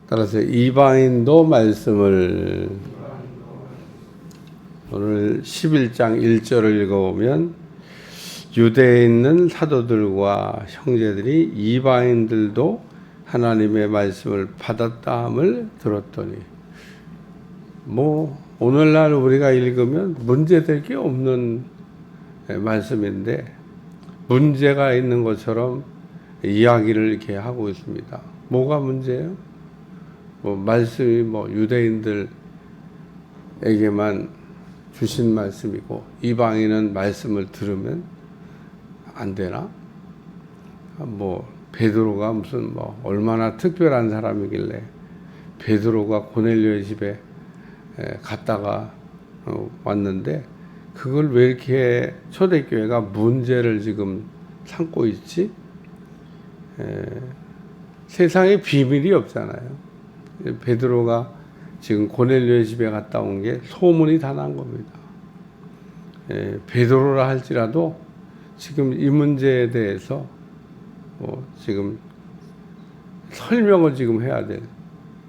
따라서 이방인도 말씀을 오늘 11장 1절을 읽어보면 유대에 있는 사도들과 형제들이 이방인들도 하나님의 말씀을 받았다함을 들었더니 오늘날 우리가 읽으면 문제될 게 없는 말씀인데 문제가 있는 것처럼 이야기를 이렇게 하고 있습니다. 뭐가 문제예요? 말씀이 유대인들에게만 주신 말씀이고 이방인은 말씀을 들으면 안 되나? 베드로가 무슨 얼마나 특별한 사람이길래 베드로가 고넬료의 집에 갔다가 왔는데 그걸 왜 이렇게 초대교회가 문제를 지금 삼고 있지? 세상에 비밀이 없잖아요. 베드로가 지금 고넬료의 집에 갔다 온 게 소문이 다 난 겁니다. 베드로라 할지라도 지금 이 문제에 대해서 지금 설명을 지금 해야 돼.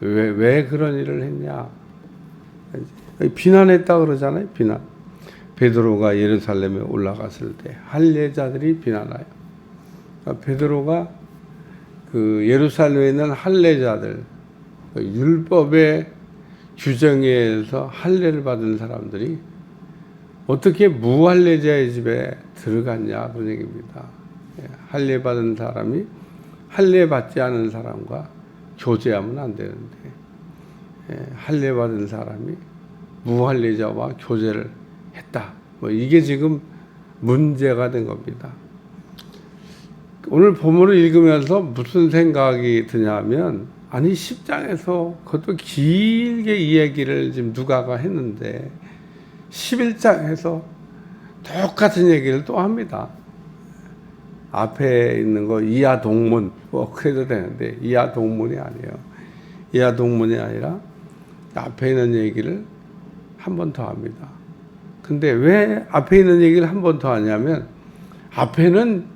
왜 그런 일을 했냐? 비난했다 그러잖아요. 비난. 베드로가 예루살렘에 올라갔을 때 할례자들이 비난해요. 베드로가 그 예루살렘에 있는 할례자들, 율법의 규정에 의해서 할례를 받은 사람들이 어떻게 무할례자의 집에 들어갔냐 그런 얘기입니다. 할례 받은 사람이 할례 받지 않은 사람과 교제하면 안 되는데 할례 받은 사람이 무할례자와 교제를 했다. 이게 지금 문제가 된 겁니다. 오늘 본문을 읽으면서 무슨 생각이 드냐면 아니 10장에서 그것도 길게 이야기를 지금 누가가 했는데 11장에서 똑같은 얘기를 또 합니다. 앞에 있는 거 이하 동문 그래도 되는데 이하 동문이 아니에요. 이하 동문이 아니라 앞에 있는 얘기를 한 번 더 합니다. 근데 왜 앞에 있는 얘기를 한 번 더 하냐면 앞에는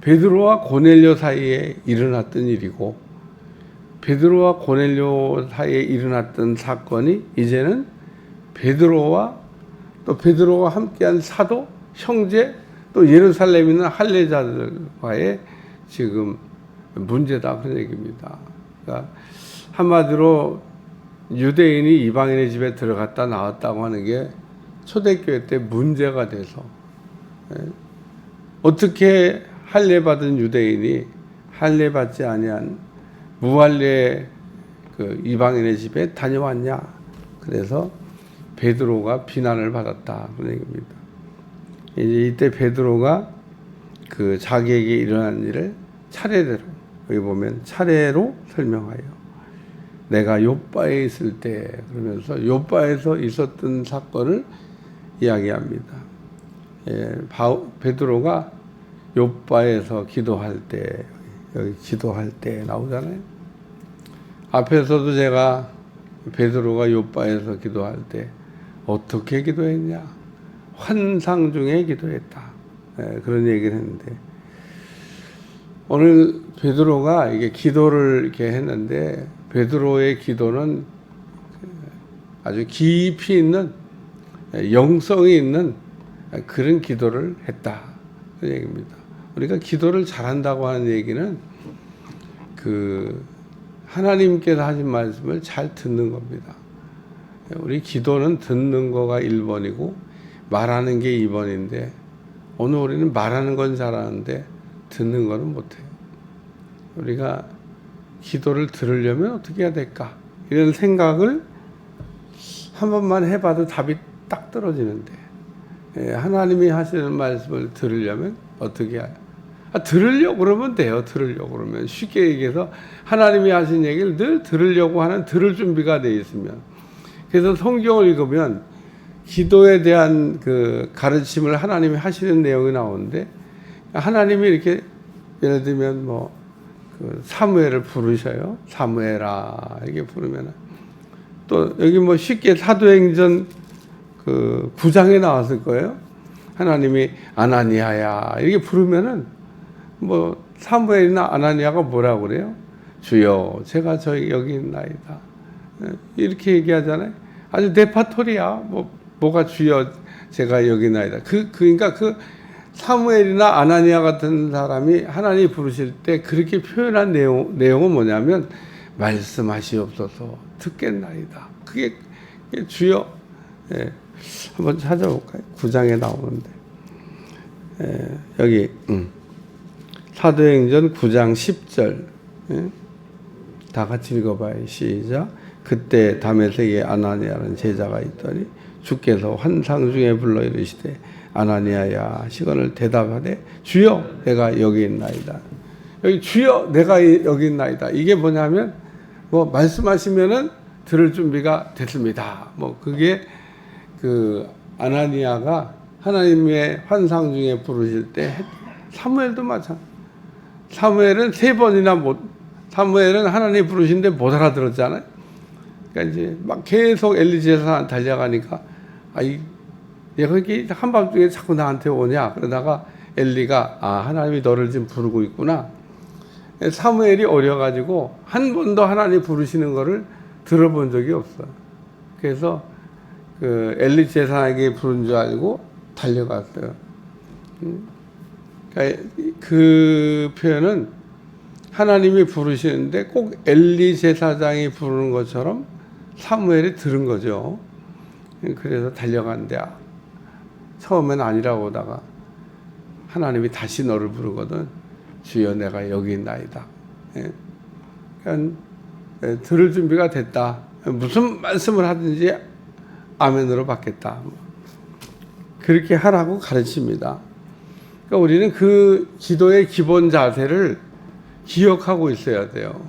베드로와 고넬료 사이에 일어났던 일이고 베드로와 고넬료 사이에 일어났던 사건이 이제는 베드로와 또 베드로와 함께한 사도, 형제, 또 예루살렘에 있는 할례자들과의 지금 문제다 그런 얘기입니다. 그러니까 한마디로 유대인이 이방인의 집에 들어갔다 나왔다고 하는 게 초대교회 때 문제가 돼서 어떻게 할례 받은 유대인이 할례 받지 아니한 무할례 그 이방인의 집에 다녀왔냐? 그래서 베드로가 비난을 받았다 그런 얘기입니다. 이제 이때 베드로가 그 자기에게 일어난 일을 차례대로 여기 보면 차례로 설명하여 내가 욥바에 있을 때 그러면서 욥바에서 있었던 사건을 이야기합니다. 베드로가 욥바에서 기도할 때 여기 기도할 때 나오잖아요. 앞에서도 제가 베드로가 욥바에서 기도할 때 어떻게 기도했냐? 환상 중에 기도했다. 그런 얘기를 했는데 오늘 베드로가 이게 기도를 이렇게 했는데 베드로의 기도는 아주 깊이 있는 영성이 있는 그런 기도를 했다. 그런 얘기입니다. 우리가 기도를 잘한다고 하는 얘기는 그 하나님께서 하신 말씀을 잘 듣는 겁니다. 우리 기도는 듣는 거가 1번이고 말하는 게 2번인데 오늘 우리는 말하는 건 잘하는데 듣는 거는 못해요. 우리가 기도를 들으려면 어떻게 해야 될까? 이런 생각을 한 번만 해봐도 답이 딱 떨어지는데 하나님이 하시는 말씀을 들으려면 어떻게 해야 들으려고 그러면 돼요. 들으려고 그러면 쉽게 얘기해서 하나님이 하신 얘기를 늘 들으려고 하는 들을 준비가 되어 있으면 그래서 성경을 읽으면 기도에 대한 그 가르침을 하나님이 하시는 내용이 나오는데 하나님이 이렇게 예를 들면 그 사무엘을 부르셔요. 사무엘아 이렇게 부르면 또 여기 쉽게 사도행전 그 9장에 나왔을 거예요. 하나님이 아나니아야 이렇게 부르면은 사무엘이나 아나니아가 뭐라고 그래요? 주여 제가 저희 여기 있나이다. 이렇게 얘기하잖아요. 아주 레파토리야. 뭐가 주여 제가 여기 있나이다. 그러니까 그 사무엘이나 아나니아 같은 사람이 하나님 부르실 때 그렇게 표현한 내용은 뭐냐면 말씀하시옵소서 듣겠나이다. 그게 주여. 예, 한번 찾아볼까요? 9장에 나오는데 여기 사도행전 9장 10절 다 같이 읽어봐요. 시작. 그때 다메섹에 아나니아라는 제자가 있더니 주께서 환상 중에 불러 이르시되 아나니아야 시건을 대답하되 주여 내가 여기 있나이다. 여기 주여 내가 여기 있나이다. 이게 뭐냐면 말씀하시면은 들을 준비가 됐습니다. 그게 그 아나니아가 하나님의 환상 중에 부르실 때 사무엘도 마찬가지. 사무엘은 사무엘은 하나님 부르신데 못 알아들었잖아요. 그러니까 이제 막 계속 엘리 제사 달려가니까 얘가 이렇게 한밤중에 자꾸 나한테 오냐 그러다가 엘리가 하나님이 너를 지금 부르고 있구나. 사무엘이 어려가지고 한 번도 하나님 부르시는 거를 들어본 적이 없어. 그래서 그 엘리 제사에게 부른 줄 알고 달려갔어요. 그러니까 그 표현은 하나님이 부르시는데 꼭 엘리 제사장이 부르는 것처럼 사무엘이 들은 거죠. 그래서 달려간대. 처음엔 아니라고 하다가 하나님이 다시 너를 부르거든. 주여 내가 여기 있나이다. 그러니까 들을 준비가 됐다. 무슨 말씀을 하든지 아멘으로 받겠다. 그렇게 하라고 가르칩니다. 그러니까 우리는 그 기도의 기본 자세를 기억하고 있어야 돼요.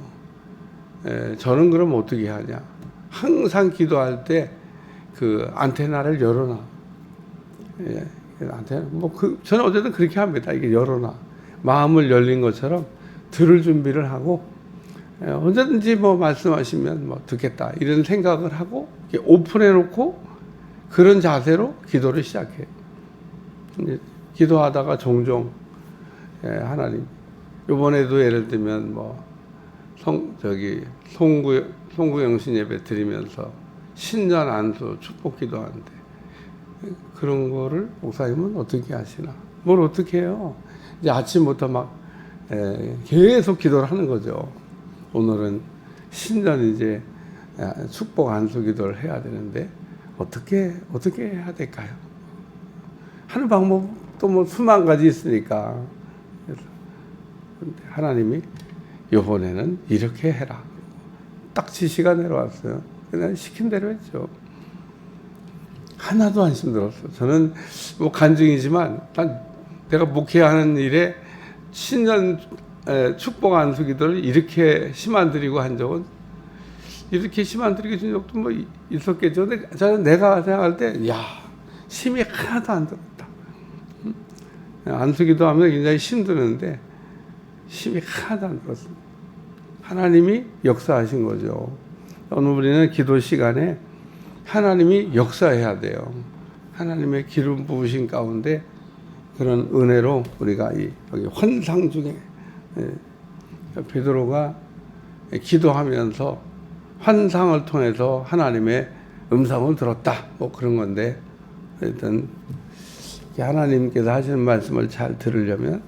저는 그럼 어떻게 하냐? 항상 기도할 때 그 안테나를 열어놔. 안테나 저는 어쨌든 그렇게 합니다. 이게 열어놔. 마음을 열린 것처럼 들을 준비를 하고 언제든지 말씀하시면 듣겠다 이런 생각을 하고 오픈해 놓고 그런 자세로 기도를 시작해요. 기도하다가 종종 하나님 이번에도 예를 들면 송구영신 예배 드리면서 신년 안수 축복 기도하는데 그런 거를 목사님은 어떻게 하시나? 뭘 어떻게 해요? 이제 아침부터 계속 기도를 하는 거죠. 오늘은 신년 이제 축복 안수 기도를 해야 되는데 어떻게 해야 될까요? 하는 방법도 수만 가지 있으니까. 그래서 하나님이 이번에는 이렇게 해라. 딱 지시가 내려왔어요. 그냥 시킨 대로 했죠. 하나도 안 힘들었어. 저는 간증이지만 내가 목회하는 일에 신년 축복 안수 기도를 이렇게 심한 드리고 한 적은 이렇게 심한 드리고 준 적도 있었겠죠. 근데 저는 내가 생각할 때 힘이 하나도 안 들었다. 안수 기도하면 굉장히 힘드는데 힘이 하나도 안 들었습니다. 하나님이 역사하신 거죠. 오늘 우리는 기도 시간에 하나님이 역사해야 돼요. 하나님의 기름 부으신 가운데 그런 은혜로 우리가 여기 환상 중에 베드로가 기도하면서 환상을 통해서 하나님의 음성을 들었다. 그런 건데 하여튼 하나님께서 하시는 말씀을 잘 들으려면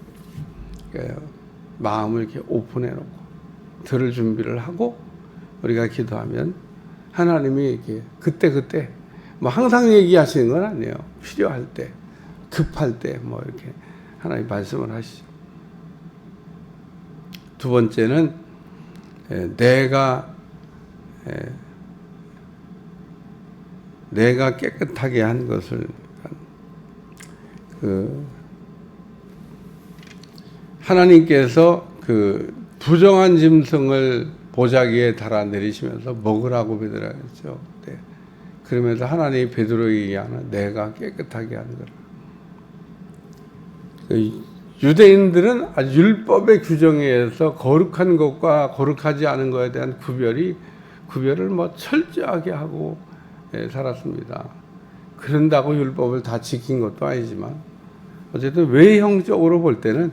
마음을 이렇게 오픈해 놓고 들을 준비를 하고 우리가 기도하면 하나님이 이렇게 그때 항상 얘기하시는 건 아니에요. 필요할 때, 급할 때 이렇게 하나님 말씀을 하시죠. 두 번째는 내가 깨끗하게 한 것을 하나님께서 부정한 짐승을 보자기에 달아 내리시면서 먹으라고 베드로했죠. 그러면서 하나님이 베드로에게 얘기하는 내가 깨끗하게 하는 거라. 유대인들은 아주 율법의 규정에 의해서 거룩한 것과 거룩하지 않은 것에 대한 구별을 철저하게 하고 살았습니다. 그런다고 율법을 다 지킨 것도 아니지만 어쨌든 외형적으로 볼 때는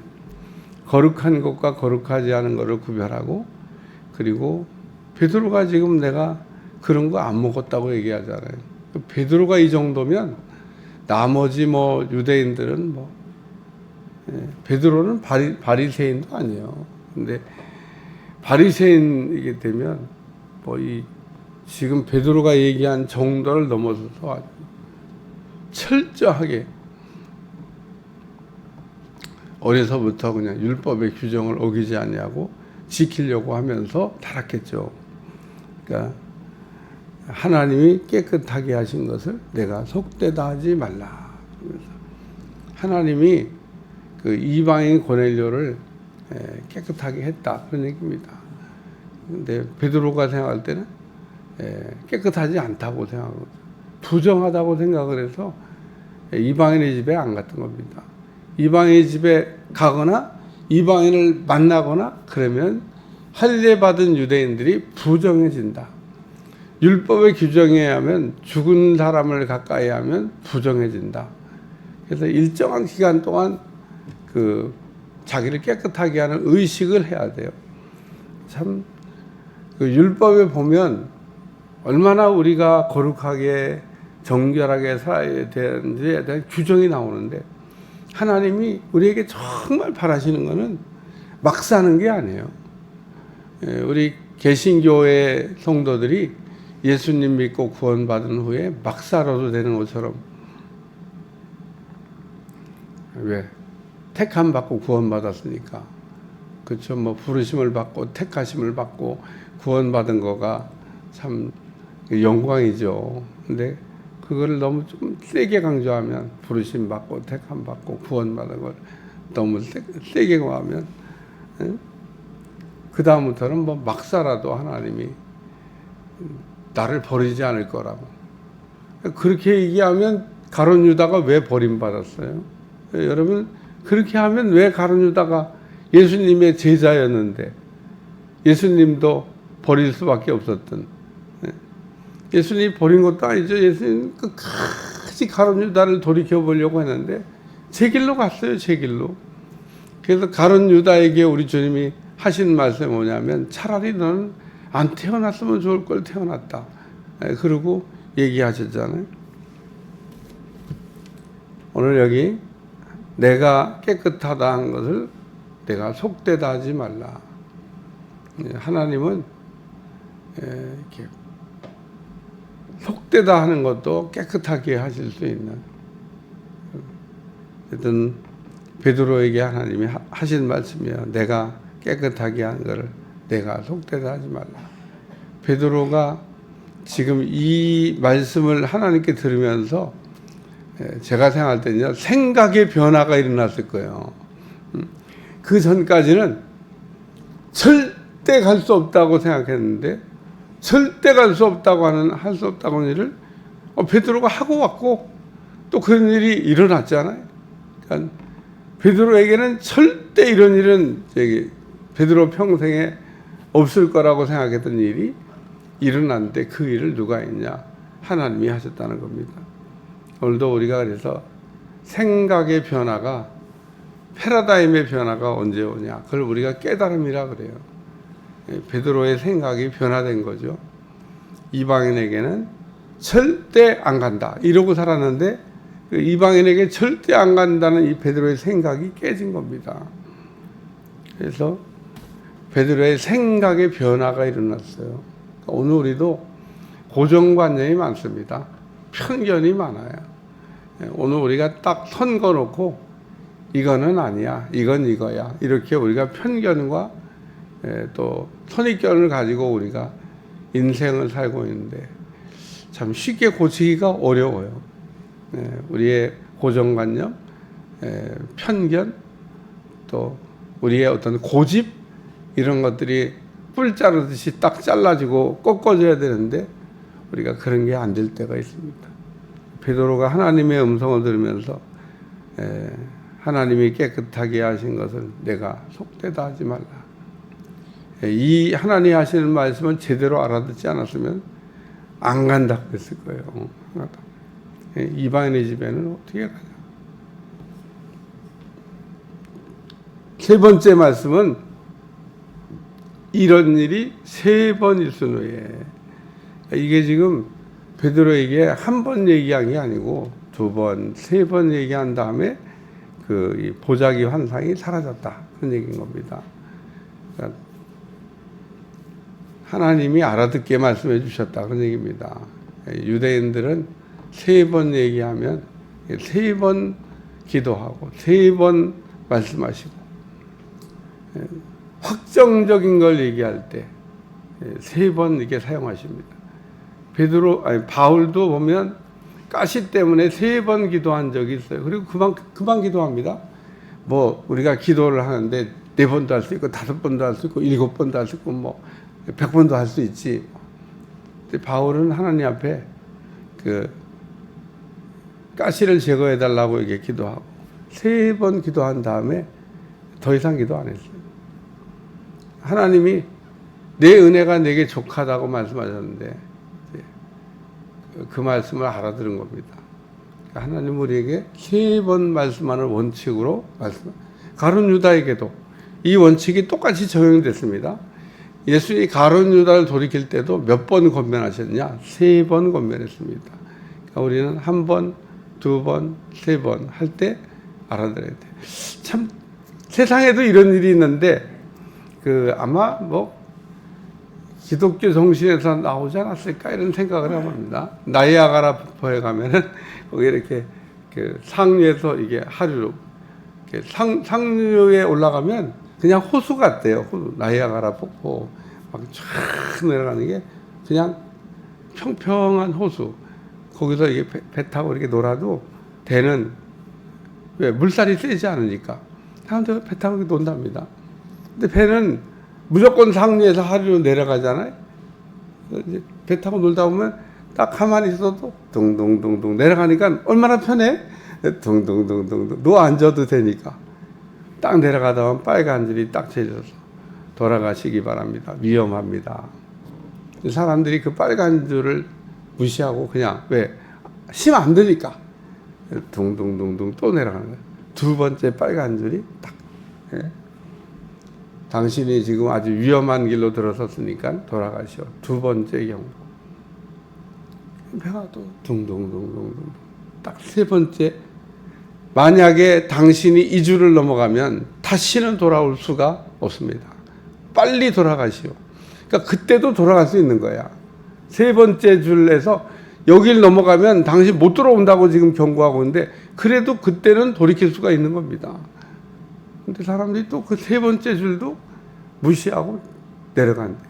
거룩한 것과 거룩하지 않은 것을 구별하고 그리고 베드로가 지금 내가 그런 거 안 먹었다고 얘기하잖아요. 베드로가 이 정도면 나머지 뭐 유대인들은 뭐 베드로는 바리새인도 아니에요. 근데 바리새인이게 되면 뭐 이 지금 베드로가 얘기한 정도를 넘어서서 아주 철저하게 어려서부터 그냥 율법의 규정을 어기지 않냐고 지키려고 하면서 타락했죠. 그러니까 하나님이 깨끗하게 하신 것을 내가 속되다 하지 말라. 그래서 하나님이 그 이방인 고넬료를 깨끗하게 했다 그런 얘기입니다. 근데 베드로가 생각할 때는 깨끗하지 않다고 생각하고 부정하다고 생각을 해서 이방인의 집에 안 갔던 겁니다. 이방인의 집에 가거나 이방인을 만나거나 그러면 할례받은 유대인들이 부정해진다. 율법의 규정에 하면 죽은 사람을 가까이 하면 부정해진다. 그래서 일정한 기간 동안 그 자기를 깨끗하게 하는 의식을 해야 돼요. 참 그 율법에 보면 얼마나 우리가 거룩하게 정결하게 살아야 되는지에 대한 규정이 나오는데 하나님이 우리에게 정말 바라시는 것은 막 사는 게 아니에요. 우리 개신교의 성도들이 예수님 믿고 구원받은 후에 막 살아도 되는 것처럼 왜? 택함 받고 구원받았으니까. 그렇죠. 뭐 부르심을 받고 택하심을 받고 구원받은 거가 참 영광이죠. 근데 그거를 너무 좀 세게 강조하면 부르심 받고 택함 받고 구원받은 걸 너무 세게 강조하면 그 다음부터는 뭐 막 살아도 하나님이 나를 버리지 않을 거라고. 그렇게 얘기하면 가룟 유다가 왜 버림받았어요? 여러분 그렇게 하면 왜 가룟 유다가 예수님의 제자였는데 예수님도 버릴 수밖에 없었던, 예수님이 버린 것도 아니죠. 예수님 끝까지 가룟 유다를 돌이켜 보려고 했는데 제 길로 갔어요. 제 길로. 그래서 가룟 유다에게 우리 주님이 하신 말씀이 뭐냐면 차라리 너는 안 태어났으면 좋을 걸 태어났다. 그러고 얘기하셨잖아요. 오늘 여기 내가 깨끗하다 한 것을 내가 속되다 하지 말라. 하나님은 이렇게 속되다 하는 것도 깨끗하게 하실 수 있는, 하여튼 베드로에게 하나님이 하신 말씀이에요. 내가 깨끗하게 하는 것을 내가 속되다 하지 말라. 베드로가 지금 이 말씀을 하나님께 들으면서 제가 생각할 때는요, 생각의 변화가 일어났을 거예요. 그 전까지는 절대 갈 수 없다고 생각했는데 절대 갈 수 없다고 할 수 없다고 하는 일을 베드로가 하고 왔고 또 그런 일이 일어났잖아요. 그러니까 베드로에게는 절대 이런 일은 베드로 평생에 없을 거라고 생각했던 일이 일어났는데 그 일을 누가 했냐? 하나님이 하셨다는 겁니다. 오늘도 우리가 그래서 생각의 변화가, 패러다임의 변화가 언제 오냐? 그걸 우리가 깨달음이라 그래요. 베드로의 생각이 변화된 거죠. 이방인에게는 절대 안 간다 이러고 살았는데 이방인에게 절대 안 간다는 이 베드로의 생각이 깨진 겁니다. 그래서 베드로의 생각의 변화가 일어났어요. 오늘 우리도 고정관념이 많습니다. 편견이 많아요. 오늘 우리가 딱 선 그어놓고 이거는 아니야, 이건 이거야, 이렇게 우리가 편견과 또 선입견을 가지고 우리가 인생을 살고 있는데 참 쉽게 고치기가 어려워요. 우리의 고정관념, 편견, 또 우리의 어떤 고집 이런 것들이 뿔 자르듯이 딱 잘라지고 꺾어져야 되는데 우리가 그런 게 안 될 때가 있습니다. 베드로가 하나님의 음성을 들으면서 하나님이 깨끗하게 하신 것을 내가 속되다 하지 말라. 이 하나님이 하시는 말씀은 제대로 알아듣지 않았으면 안 간다고 했을 거예요. 이방인의 집에는 어떻게 가냐. 세 번째 말씀은 이런 일이 3번 있은 후에. 이게 지금 베드로에게 한 번 얘기한 게 아니고 2번, 3번 얘기한 다음에 그 보자기 환상이 사라졌다. 그런 얘기인 겁니다. 그러니까 하나님이 알아듣게 말씀해 주셨다. 그런 얘기입니다. 유대인들은 3번 얘기하면 3번 기도하고 3번 말씀하시고 확정적인 걸 얘기할 때 3번 이렇게 사용하십니다. 바울도 보면 가시 때문에 3번 기도한 적이 있어요. 그리고 그만 기도합니다. 뭐 우리가 기도를 하는데 4번도 할 수 있고 5번도 할 수 있고 7번도 할 수 있고 뭐 100번도 할 수 있지. 근데 바울은 하나님 앞에 그 가시를 제거해 달라고 이렇게 기도하고 3번 기도한 다음에 더 이상 기도 안 했어요. 하나님이 내 은혜가 내게 족하다고 말씀하셨는데 그 말씀을 알아들은 겁니다. 하나님 우리에게 3번 말씀하는 원칙으로 가룟 유다에게도 이 원칙이 똑같이 적용됐습니다. 예수님이 가룟 유다를 돌이킬 때도 몇 번 권면하셨냐? 3번 권면했습니다. 그러니까 우리는 1번, 2번, 3번 할 때 알아들어야 돼. 참 세상에도 이런 일이 있는데 아마 뭐 기독교 정신에서 나오지 않았을까 이런 생각을 해봅니다. 나이아가라 폭포에 가면은 거기 이렇게 상류에서 이게 하류 상류에 올라가면 그냥 호수 같대요. 나이아가라 폭포 막 쫙 내려가는 게 그냥 평평한 호수. 거기서 이게 배 타고 이렇게 놀아도 배는 왜 물살이 세지 않으니까 사람들 배 타고 이렇게 논답니다. 근데 배는 무조건 상류에서 하류로 내려가잖아요. 이제 배 타고 놀다 보면 딱 가만히 있어도 둥둥둥둥 내려가니까 얼마나 편해? 둥둥둥둥 누워 앉아도 되니까. 딱 내려가다 보면 빨간 줄이 딱 쳐져서 돌아가시기 바랍니다. 위험합니다. 사람들이 그 빨간 줄을 무시하고 그냥 왜? 쉬면 안 되니까 둥둥둥둥 또 내려가는 거예요. 2번째 빨간 줄이 딱. 예. 당신이 지금 아주 위험한 길로 들어섰으니까 돌아가시오. 2번째 경고. 배가 또 둥둥둥둥둥. 딱 3번째. 만약에 당신이 이 줄을 넘어가면 다시는 돌아올 수가 없습니다. 빨리 돌아가시오. 그러니까 그때도 돌아갈 수 있는 거야. 3번째 줄에서 여길 넘어가면 당신 못 돌아온다고 지금 경고하고 있는데 그래도 그때는 돌이킬 수가 있는 겁니다. 근데 사람들이 또 그 3번째 줄도 무시하고 내려간대.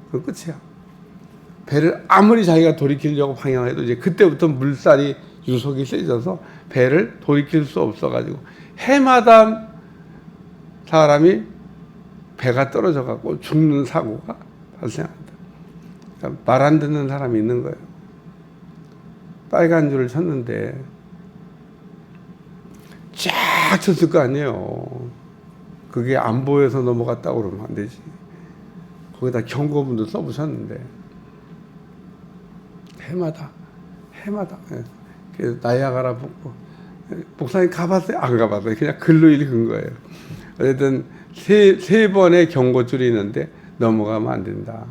그건 끝이야. 배를 아무리 자기가 돌이키려고 방향해도 이제 그때부터 물살이 유속이 세져서 배를 돌이킬 수 없어가지고 해마다 사람이 배가 떨어져 갖고 죽는 사고가 발생한다. 그러니까 말 안 듣는 사람이 있는 거예요. 빨간 줄을 쳤는데 쫙 쳤을 거 아니에요. 그게 안 보여서 넘어갔다고 그러면 안 되지. 거기다 경고문도 써보셨는데 해마다 나이아가라 폭포 목사님 가봤어요? 안 가봤어요. 그냥 글로 읽은 거예요. 어쨌든 세 번의 경고줄이 있는데 넘어가면 안 된다.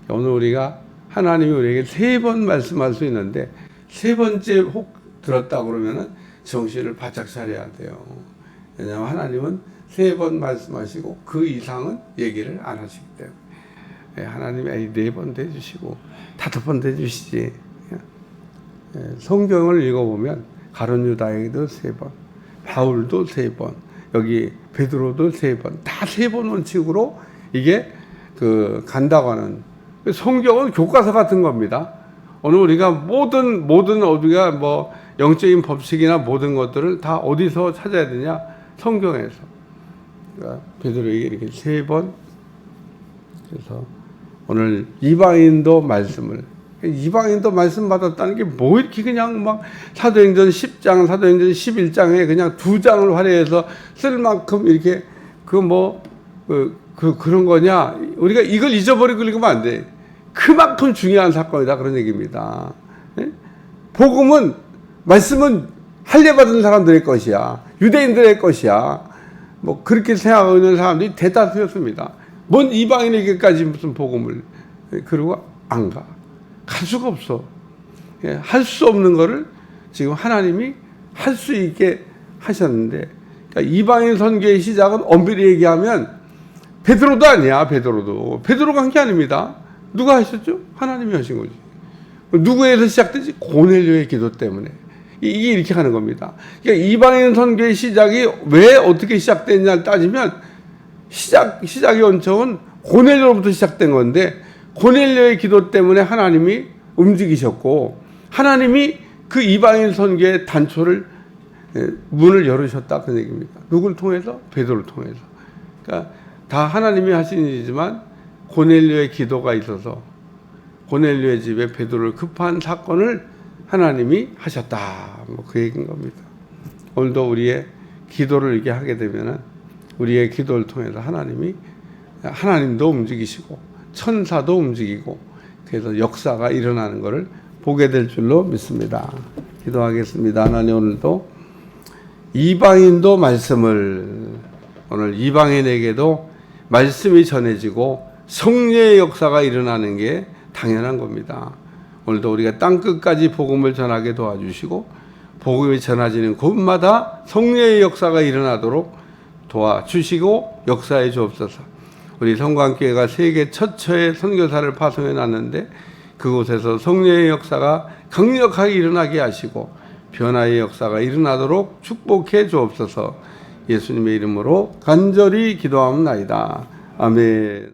오늘 우리가 하나님이 우리에게 3번 말씀할 수 있는데 3번째 혹 들었다 그러면은 정신을 바짝 차려야 돼요. 왜냐하면 하나님은 3번 말씀하시고 그 이상은 얘기를 안 하시기 때문에 하나님이 4번도 해주시고 5번도 해주시지. 성경을 읽어보면 가룟 유다에게도 3번, 바울도 3번, 여기 베드로도 3번, 다 3번 원칙으로 이게 간다고 하는 성경은 교과서 같은 겁니다. 오늘 우리가 모든 우리가 뭐 영적인 법칙이나 모든 것들을 다 어디서 찾아야 되냐? 성경에서. 그러니까 베드로에게 이렇게 3번. 그래서 오늘 이방인도 말씀을 받았다는 게 뭐 이렇게 그냥 막 사도행전 10장, 사도행전 11장에 그냥 2장을 활용해서 쓸 만큼 이렇게 그런 거냐? 우리가 이걸 잊어버리고 읽으면 안 돼. 그만큼 중요한 사건이다. 그런 얘기입니다. 복음은, 말씀은 할례받은 사람들의 것이야. 유대인들의 것이야. 뭐, 그렇게 생각하고 있는 사람들이 대다수였습니다. 뭔 이방인에게까지 무슨 복음을, 그러고 안 가. 갈 수가 없어. 할 수 없는 거를 지금 하나님이 할 수 있게 하셨는데, 그러니까 이방인 선교의 시작은 엄밀히 얘기하면 베드로도 아니야. 베드로가 한 게 아닙니다. 누가 하셨죠? 하나님이 하신 거지. 누구에서 시작되지? 고넬료의 기도 때문에. 이게 이렇게 하는 겁니다. 그러니까 이방인 선교의 시작이 왜 어떻게 시작됐냐를 따지면 시작의 원천은 고넬료로부터 시작된 건데, 고넬료의 기도 때문에 하나님이 움직이셨고, 하나님이 그 이방인 선교의 단초를, 문을 열으셨다, 그 얘기입니다. 누굴 통해서? 베드로를 통해서. 그러니까 다 하나님이 하신 일이지만 고넬료의 기도가 있어서 고넬료의 집에 베드로를 급한 사건을 하나님이 하셨다, 뭐 그 얘기인 겁니다. 오늘도 우리의 기도를 이렇게 하게 되면은 우리의 기도를 통해서 하나님도 움직이시고 천사도 움직이고, 그래서 역사가 일어나는 것을 보게 될 줄로 믿습니다. 기도하겠습니다. 하나님, 오늘도 이방인도 오늘 이방인에게도 말씀이 전해지고 성령의 역사가 일어나는 게 당연한 겁니다. 오늘도 우리가 땅끝까지 복음을 전하게 도와주시고, 복음이 전해지는 곳마다 성령의 역사가 일어나도록 도와주시고 역사해 주옵소서. 우리 성광교회가 세계 최초의 선교사를 파송해 놨는데, 그곳에서 성령의 역사가 강력하게 일어나게 하시고 변화의 역사가 일어나도록 축복해 주옵소서. 예수님의 이름으로 간절히 기도하옵나이다. 아멘.